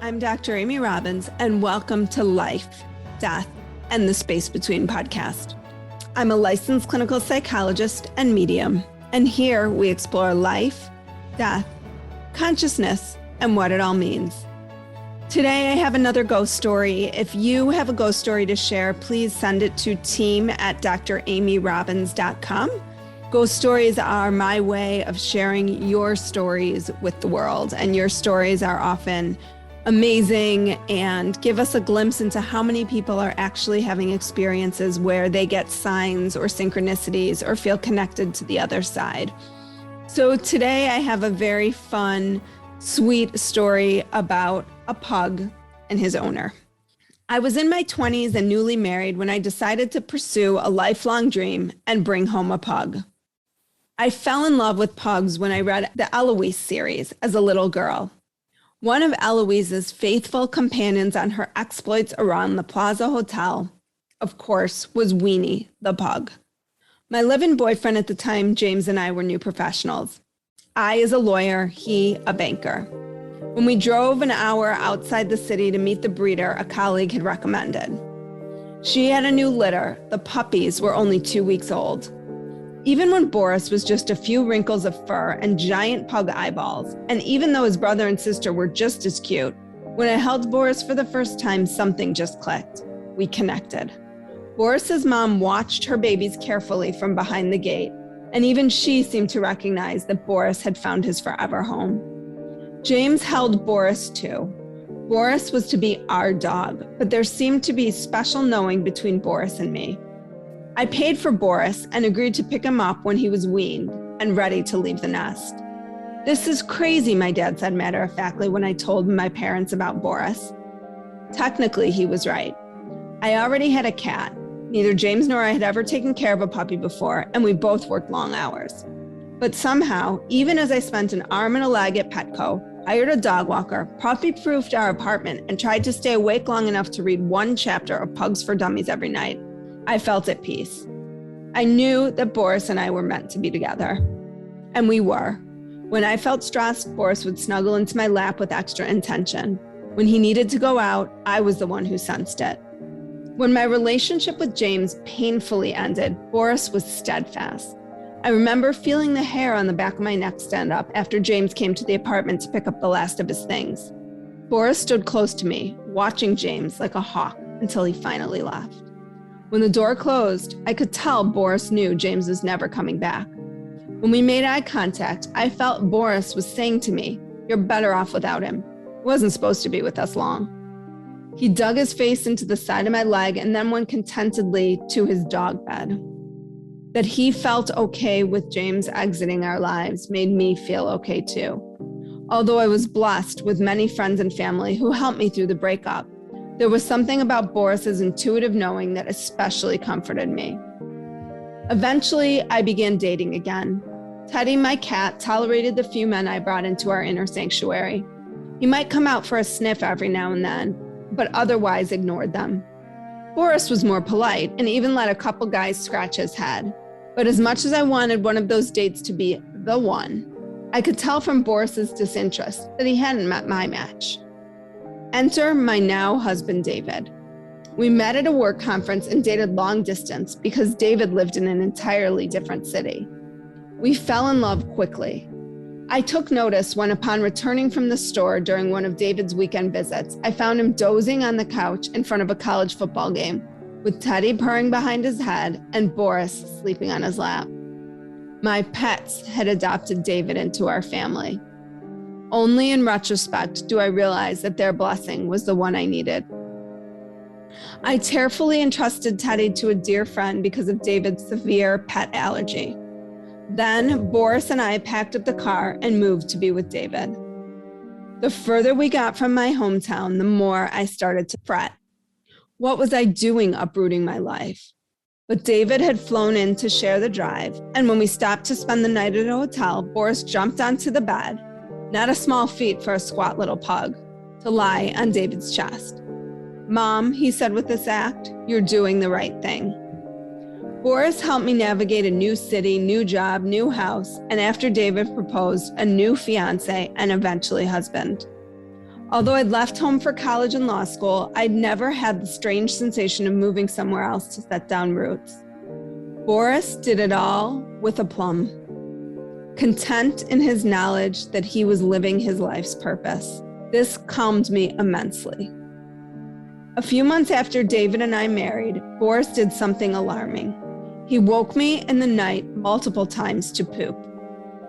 I'm Dr. Amy Robbins, and welcome to Life, Death, and the Space Between podcast. I'm a licensed clinical psychologist and medium, and here we explore life, death, consciousness, and what it all means. Today, I have another ghost story. If you have a ghost story to share, please send it to team@dramyrobbins.com. Ghost stories are my way of sharing your stories with the world, and your stories are often amazing and give us a glimpse into how many people are actually having experiences where they get signs or synchronicities or feel connected to the other side. So today I have a very fun, sweet story about a pug and his owner. I was in my 20s and newly married when I decided to pursue a lifelong dream and bring home a pug. I fell in love with pugs when I read the Eloise series as a little girl. One of Eloise's faithful companions on her exploits around the Plaza Hotel, of course, was Weenie, the pug. My live-in boyfriend at the time, James, and I were new professionals. I as a lawyer, he a banker. When we drove an hour outside the city to meet the breeder a colleague had recommended. She had a new litter. The puppies were only 2 weeks old. Even when Boris was just a few wrinkles of fur and giant pug eyeballs, and even though his brother and sister were just as cute, when I held Boris for the first time, something just clicked. We connected. Boris's mom watched her babies carefully from behind the gate, and even she seemed to recognize that Boris had found his forever home. James held Boris too. Boris was to be our dog, but there seemed to be special knowing between Boris and me. I paid for Boris and agreed to pick him up when he was weaned and ready to leave the nest. "This is crazy," my dad said matter-of-factly when I told my parents about Boris. Technically, he was right. I already had a cat. Neither James nor I had ever taken care of a puppy before, and we both worked long hours. But somehow, even as I spent an arm and a leg at Petco, hired a dog walker, puppy-proofed our apartment, and tried to stay awake long enough to read one chapter of Pugs for Dummies every night, I felt at peace. I knew that Boris and I were meant to be together. And we were. When I felt stressed, Boris would snuggle into my lap with extra intention. When he needed to go out, I was the one who sensed it. When my relationship with James painfully ended, Boris was steadfast. I remember feeling the hair on the back of my neck stand up after James came to the apartment to pick up the last of his things. Boris stood close to me, watching James like a hawk until he finally left. When the door closed, I could tell Boris knew James was never coming back. When we made eye contact, I felt Boris was saying to me, "You're better off without him. He wasn't supposed to be with us long." He dug his face into the side of my leg and then went contentedly to his dog bed. That he felt okay with James exiting our lives made me feel okay too. Although I was blessed with many friends and family who helped me through the breakup, there was something about Boris's intuitive knowing that especially comforted me. Eventually, I began dating again. Teddy, my cat, tolerated the few men I brought into our inner sanctuary. He might come out for a sniff every now and then, but otherwise ignored them. Boris was more polite and even let a couple guys scratch his head. But as much as I wanted one of those dates to be the one, I could tell from Boris's disinterest that he hadn't met my match. Enter my now husband, David. We met at a work conference and dated long distance because David lived in an entirely different city. We fell in love quickly. I took notice when, upon returning from the store during one of David's weekend visits, I found him dozing on the couch in front of a college football game, with Teddy purring behind his head and Boris sleeping on his lap. My pets had adopted David into our family. Only in retrospect do I realize that their blessing was the one I needed. I tearfully entrusted Teddy to a dear friend because of David's severe pet allergy. Then Boris and I packed up the car and moved to be with David. The further we got from my hometown, the more I started to fret. What was I doing uprooting my life? But David had flown in to share the drive, and when we stopped to spend the night at a hotel, Boris jumped onto the bed, not a small feat for a squat little pug, to lie on David's chest. "Mom," he said with this act, "you're doing the right thing." Boris helped me navigate a new city, new job, new house, and after David proposed, a new fiance and eventually husband. Although I'd left home for college and law school, I'd never had the strange sensation of moving somewhere else to set down roots. Boris did it all with aplomb, content in his knowledge that he was living his life's purpose. This calmed me immensely. A few months after David and I married, Boris did something alarming. He woke me in the night multiple times to poop.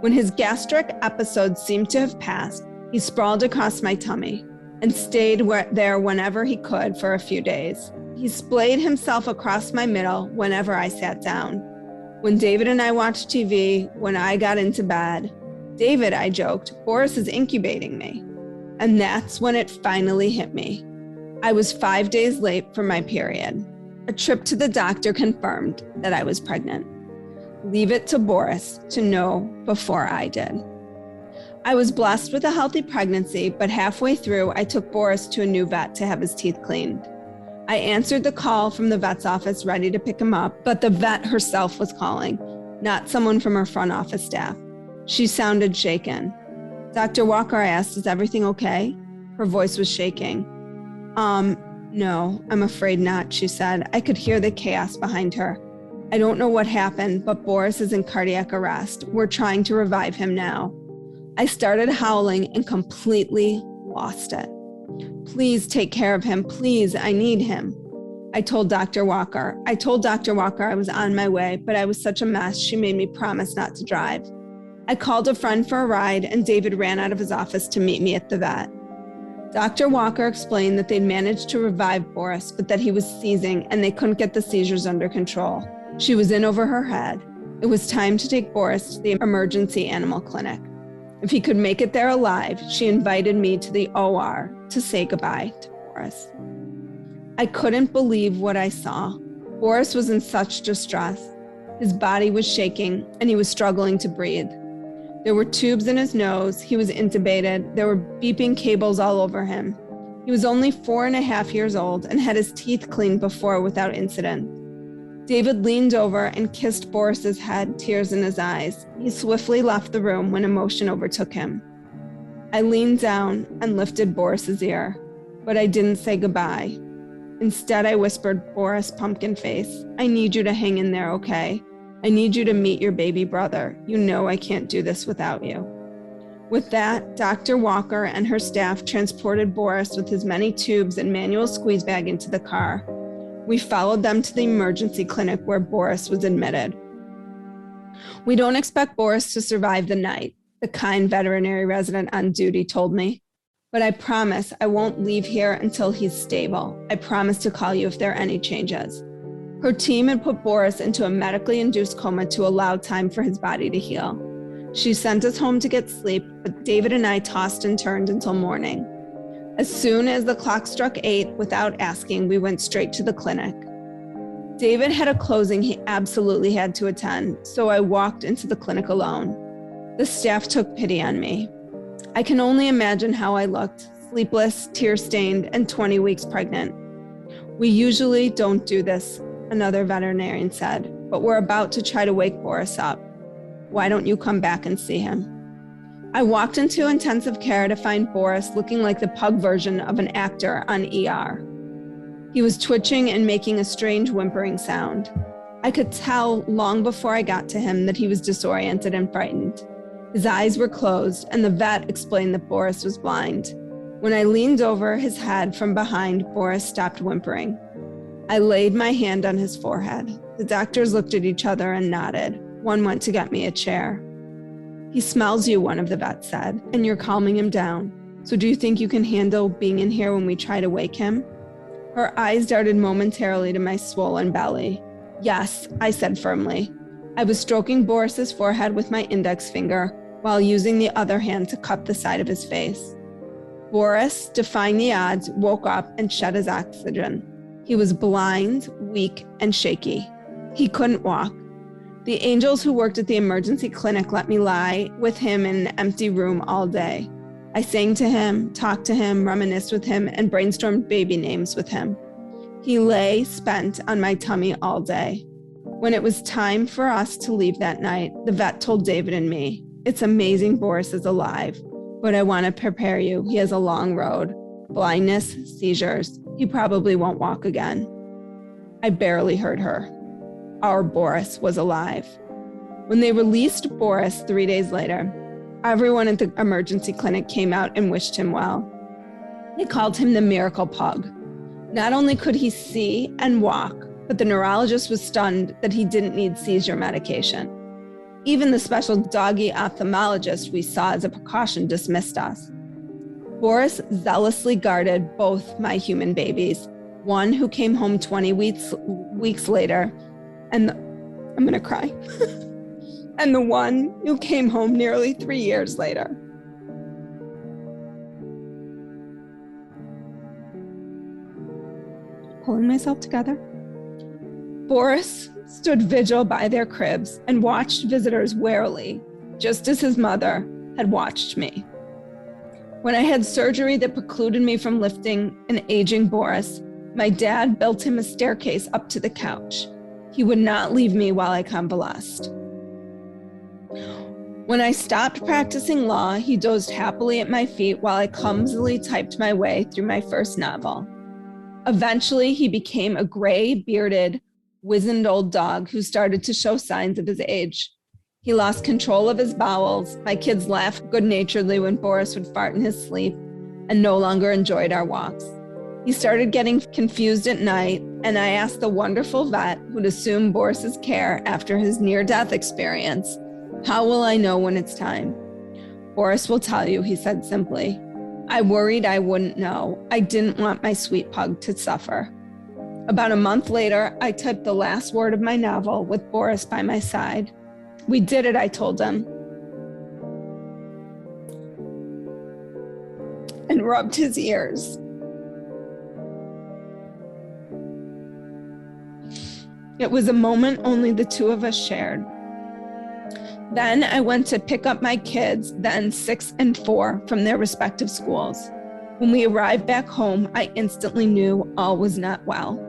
When his gastric episodes seemed to have passed, he sprawled across my tummy and stayed there whenever he could for a few days. He splayed himself across my middle whenever I sat down. When David and I watched TV, when I got into bed, David, I joked, Boris is incubating me. And that's when it finally hit me. I was 5 days late for my period. A trip to the doctor confirmed that I was pregnant. Leave it to Boris to know before I did. I was blessed with a healthy pregnancy, but halfway through, I took Boris to a new vet to have his teeth cleaned. I answered the call from the vet's office, ready to pick him up, but the vet herself was calling, not someone from her front office staff. She sounded shaken. Dr. Walker, I asked, is everything okay? Her voice was shaking. No, I'm afraid not, she said. I could hear the chaos behind her. I don't know what happened, but Boris is in cardiac arrest. We're trying to revive him now. I started howling and completely lost it. Please take care of him. Please, I need him. I told Dr. Walker I was on my way, but I was such a mess, she made me promise not to drive. I called a friend for a ride, and David ran out of his office to meet me at the vet. Dr. Walker explained that they'd managed to revive Boris, but that he was seizing and they couldn't get the seizures under control. She was in over her head. It was time to take Boris to the emergency animal clinic. If he could make it there alive, she invited me to the OR to say goodbye to Boris. I couldn't believe what I saw. Boris was in such distress. His body was shaking and he was struggling to breathe. There were tubes in his nose. He was intubated. There were beeping cables all over him. He was only 4.5 years old and had his teeth cleaned before without incident. David leaned over and kissed Boris's head, tears in his eyes. He swiftly left the room when emotion overtook him. I leaned down and lifted Boris's ear, but I didn't say goodbye. Instead, I whispered, Boris, pumpkin face, I need you to hang in there, okay? I need you to meet your baby brother. You know I can't do this without you. With that, Dr. Walker and her staff transported Boris with his many tubes and manual squeeze bag into the car. We followed them to the emergency clinic where Boris was admitted. We don't expect Boris to survive the night, the kind veterinary resident on duty told me. But I promise I won't leave here until he's stable. I promise to call you if there are any changes. Her team had put Boris into a medically induced coma to allow time for his body to heal. She sent us home to get sleep, but David and I tossed and turned until morning. As soon as the clock struck 8, without asking, we went straight to the clinic. David had a closing he absolutely had to attend, so I walked into the clinic alone. The staff took pity on me. I can only imagine how I looked, sleepless, tear-stained, and 20 weeks pregnant. We usually don't do this, another veterinarian said, but we're about to try to wake Boris up. Why don't you come back and see him? I walked into intensive care to find Boris looking like the pug version of an actor on ER. He was twitching and making a strange whimpering sound. I could tell long before I got to him that he was disoriented and frightened. His eyes were closed, and the vet explained that Boris was blind. When I leaned over his head from behind, Boris stopped whimpering. I laid my hand on his forehead. The doctors looked at each other and nodded. One went to get me a chair. He smells you, one of the vets said, and you're calming him down. So do you think you can handle being in here when we try to wake him? Her eyes darted momentarily to my swollen belly. Yes, I said firmly. I was stroking Boris's forehead with my index finger while using the other hand to cup the side of his face. Boris, defying the odds, woke up and shut his oxygen. He was blind, weak, and shaky. He couldn't walk. The angels who worked at the emergency clinic let me lie with him in an empty room all day. I sang to him, talked to him, reminisced with him, and brainstormed baby names with him. He lay spent on my tummy all day. When it was time for us to leave that night, the vet told David and me, "It's amazing Boris is alive, But I want to prepare you. He has a long road, blindness, seizures. He probably won't walk again. I barely heard her. Our Boris was alive. When they released Boris 3 days later, everyone at the emergency clinic came out and wished him well. They called him the miracle pug. Not only could he see and walk, but the neurologist was stunned that he didn't need seizure medication. Even the special doggy ophthalmologist we saw as a precaution dismissed us. Boris zealously guarded both my human babies, one who came home 20 weeks later, and I'm gonna cry, and the one who came home nearly 3 years later. Pulling myself together. Boris stood vigil by their cribs and watched visitors warily, just as his mother had watched me. When I had surgery that precluded me from lifting an aging Boris, my dad built him a staircase up to the couch. He would not leave me while I convalesced. When I stopped practicing law, he dozed happily at my feet while I clumsily typed my way through my first novel. Eventually, he became a gray, bearded, wizened old dog who started to show signs of his age. He lost control of his bowels. My kids laughed good-naturedly when Boris would fart in his sleep and no longer enjoyed our walks. He started getting confused at night, and I asked the wonderful vet who'd assumed Boris's care after his near-death experience, "How will I know when it's time?" "Boris will tell you," he said simply. I worried I wouldn't know. I didn't want my sweet pug to suffer. About a month later, I typed the last word of my novel with Boris by my side. "We did it," I told him, and rubbed his ears. It was a moment only the two of us shared. Then I went to pick up my kids, then 6 and 4, from their respective schools. When we arrived back home, I instantly knew all was not well.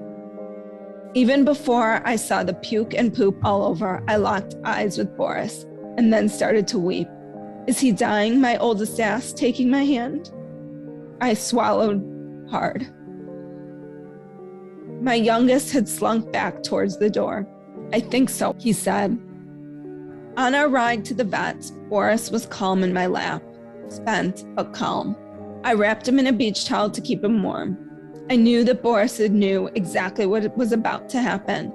Even before I saw the puke and poop all over, I locked eyes with Boris and then started to weep. "Is he dying?" my oldest asked, taking my hand. I swallowed hard. My youngest had slunk back towards the door. "I think so," he said. On our ride to the vet, Boris was calm in my lap, spent but calm. I wrapped him in a beach towel to keep him warm. I knew that Boris knew exactly what was about to happen,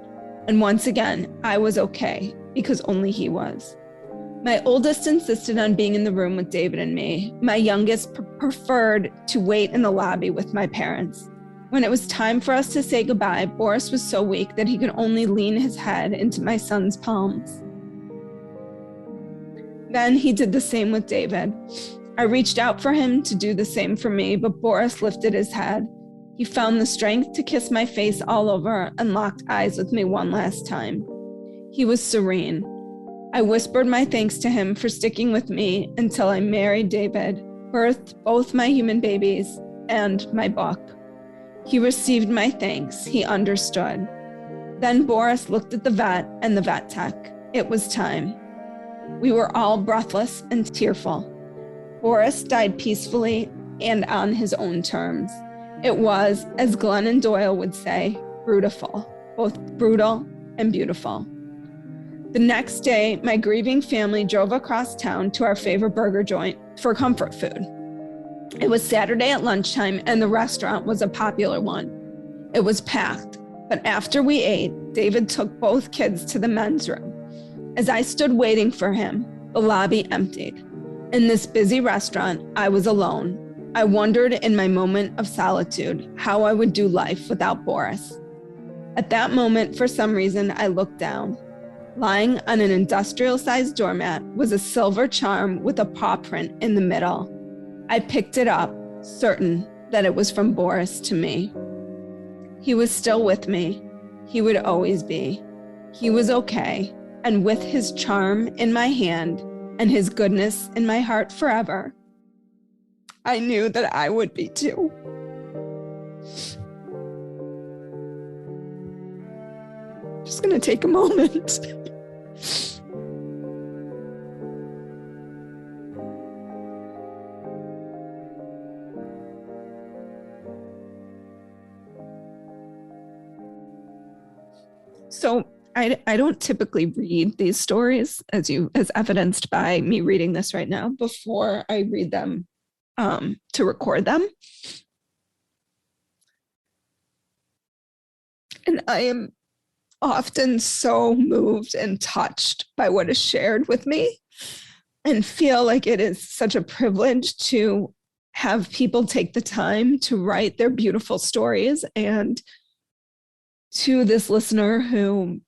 and once again, I was okay because only he was. My oldest insisted on being in the room with David and me. My youngest preferred to wait in the lobby with my parents. When it was time for us to say goodbye, Boris was so weak that he could only lean his head into my son's palms. Then he did the same with David. I reached out for him to do the same for me, but Boris lifted his head. He found the strength to kiss my face all over and locked eyes with me one last time. He was serene. I whispered my thanks to him for sticking with me until I married David, birthed both my human babies, and my book. He received my thanks. He understood. Then Boris looked at the vet and the vet tech. It was time. We were all breathless and tearful. Boris died peacefully and on his own terms. It was, as Glennon Doyle would say, brutal, both brutal and beautiful. The next day, my grieving family drove across town to our favorite burger joint for comfort food. It was Saturday at lunchtime, and the restaurant was a popular one. It was packed, but after we ate, David took both kids to the men's room. As I stood waiting for him, the lobby emptied. In this busy restaurant, I was alone. I wondered in my moment of solitude how I would do life without Boris. At that moment, for some reason, I looked down. Lying on an industrial-sized doormat was a silver charm with a paw print in the middle. I picked it up, certain that it was from Boris to me. He was still with me. He would always be. He was okay. And with his charm in my hand and his goodness in my heart forever, I knew that I would be too. Just gonna take a moment. So I don't typically read these stories as evidenced by me reading this right now before I read them to record them. And I am often so moved and touched by what is shared with me and feel like it is such a privilege to have people take the time to write their beautiful stories. And to this listener who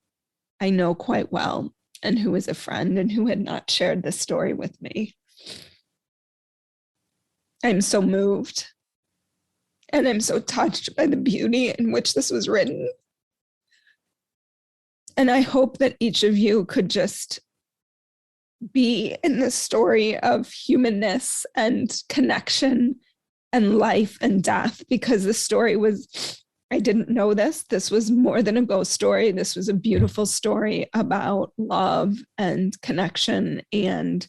I know quite well and who is a friend and who had not shared this story with me, I'm so moved and I'm so touched by the beauty in which this was written. And I hope that each of you could just be in the story of humanness and connection and life and death, because the story was, I didn't know this. This was more than a ghost story. This was a beautiful story about love and connection and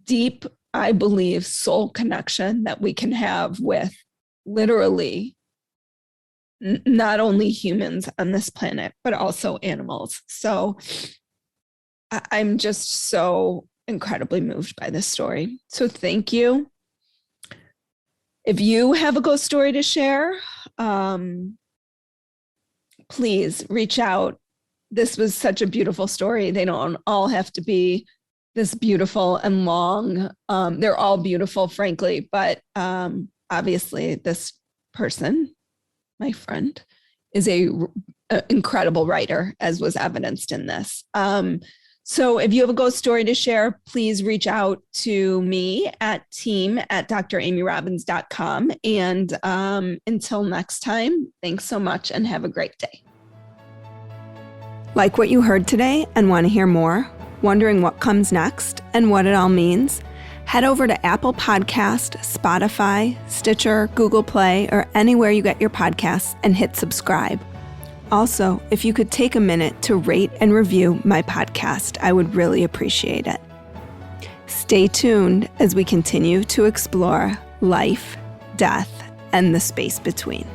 deep, I believe, soul connection that we can have with literally not only humans on this planet, but also animals. So I'm just so incredibly moved by this story. So thank you. If you have a ghost story to share, please reach out. This was such a beautiful story. They don't all have to be this beautiful and long. They're all beautiful, frankly, but obviously this person, my friend, is an incredible writer, as was evidenced in this. So if you have a ghost story to share, please reach out to me at team@dramyrobbins.com. And until next time, thanks so much and have a great day. Like what you heard today and want to hear more? Wondering what comes next and what it all means? Head over to Apple Podcast, Spotify, Stitcher, Google Play, or anywhere you get your podcasts and hit subscribe. Also, if you could take a minute to rate and review my podcast, I would really appreciate it. Stay tuned as we continue to explore life, death, and the space between.